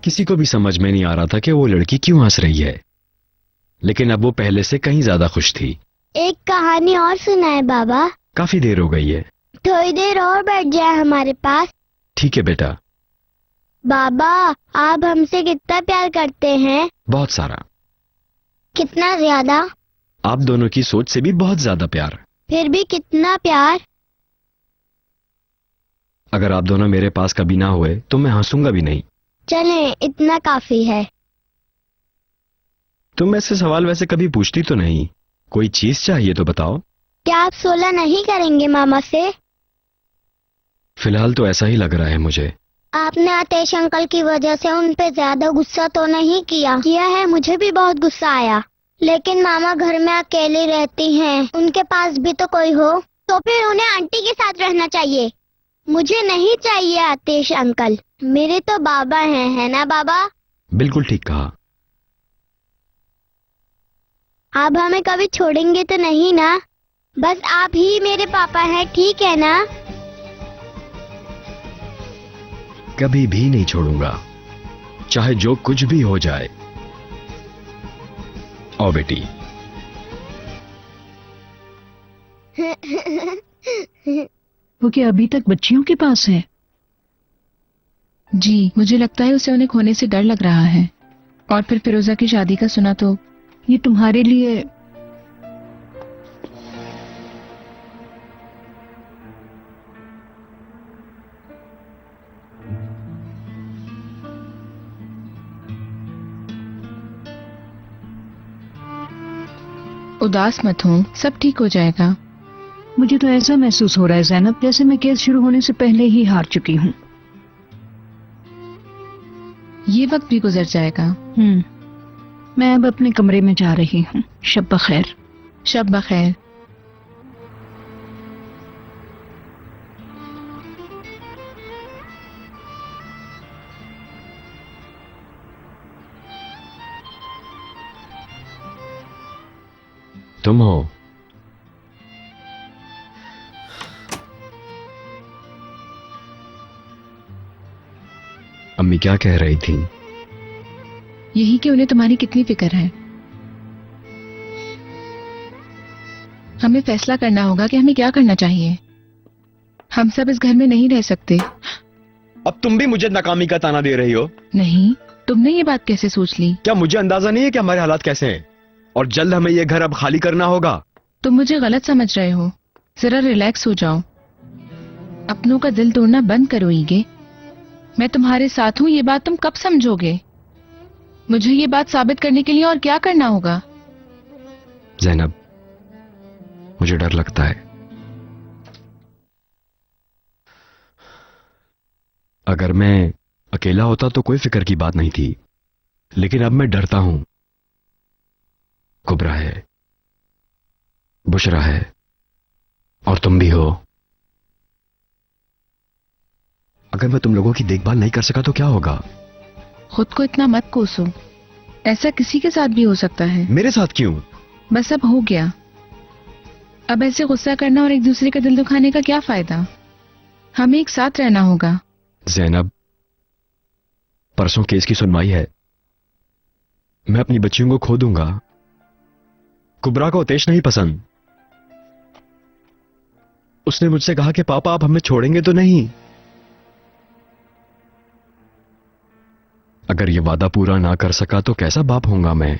किसी को भी समझ में नहीं आ रहा था कि वो लड़की क्यों हंस रही है, लेकिन अब वो पहले से कहीं ज्यादा खुश थी। एक कहानी और सुनाए बाबा। काफी देर हो गई है। थोड़ी देर और बैठ जाए हमारे पास। ठीक है बेटा। बाबा, आप हमसे कितना प्यार करते हैं? बहुत सारा। कितना ज्यादा? आप दोनों की सोच से भी बहुत ज्यादा प्यार। फिर भी कितना प्यार? अगर आप दोनों मेरे पास कभी ना हुए तो मैं हंसूंगा भी नहीं। चलें, इतना काफी है। तुम ऐसे सवाल वैसे कभी पूछती तो नहीं। कोई चीज चाहिए तो बताओ। क्या आप 16 नहीं करेंगे मामा से? फिलहाल तो ऐसा ही लग रहा है मुझे। आपने आतेश अंकल की वजह से उन पे ज्यादा गुस्सा तो नहीं किया है। मुझे भी बहुत गुस्सा आया, लेकिन मामा घर में अकेली रहती हैं, उनके पास भी तो कोई हो। तो फिर उन्हें आंटी के साथ रहना चाहिए। मुझे नहीं चाहिए आतेश अंकल, मेरे तो बाबा हैं, है ना बाबा? बिल्कुल ठीक कहा। आप हमें कभी छोड़ेंगे तो नहीं ना? बस आप ही मेरे पापा हैं, ठीक है ना? कभी भी नहीं छोड़ूंगा, चाहे जो कुछ भी हो जाए। आओ बेटी। वो क्या अभी तक बच्चियों के पास है? जी, मुझे लगता है उसे उन्हें खोने से डर लग रहा है। और फिर फिरोजा की शादी का सुना तो। ये तुम्हारे लिए उदास मत हो, सब ठीक हो जाएगा। मुझे तो ऐसा महसूस हो रहा है ज़ैनब, जैसे मैं केस शुरू होने से पहले ही हार चुकी हूँ। ये वक्त भी गुजर जाएगा। मैं अब अपने कमरे में जा रही हूँ। शब बखैर। शब बखैर। तुम हो? अम्मी क्या कह रही थी? यही कि उन्हें तुम्हारी कितनी फिक्र है। हमें फैसला करना होगा कि हमें क्या करना चाहिए। हम सब इस घर में नहीं रह सकते। अब तुम भी मुझे नाकामी का ताना दे रही हो? नहीं, तुमने ये बात कैसे सोच ली? क्या मुझे अंदाजा नहीं है कि हमारे हालात कैसे हैं? और जल्द हमें यह घर अब खाली करना होगा। तुम मुझे गलत समझ रहे हो। जरा रिलैक्स हो जाओ। अपनों का दिल तोड़ना बंद करो ईगे। मैं तुम्हारे साथ हूं, ये बात तुम कब समझोगे? मुझे ये बात साबित करने के लिए और क्या करना होगा? ज़ैनब, मुझे डर लगता है। अगर मैं अकेला होता तो कोई फिक्र की बात नहीं थी, लेकिन अब मैं डरता हूं। कुबरा है, बुशरा है, और तुम भी हो। अगर मैं तुम लोगों की देखभाल नहीं कर सका तो क्या होगा? खुद को इतना मत कोसो। ऐसा किसी के साथ भी हो सकता है। मेरे साथ क्यों? बस अब हो गया। अब ऐसे गुस्सा करना और एक दूसरे का दिल दुखाने का क्या फायदा? हमें एक साथ रहना होगा। ज़ैनब, परसों केस की सुनवाई है। मैं अपनी बच्चियों को खो दूंगा। कुबरा को आतेश नहीं पसंद। उसने मुझसे कहा कि पापा आप हमें छोड़ेंगे तो नहीं। अगर ये वादा पूरा ना कर सका तो कैसा बाप होऊंगा मैं?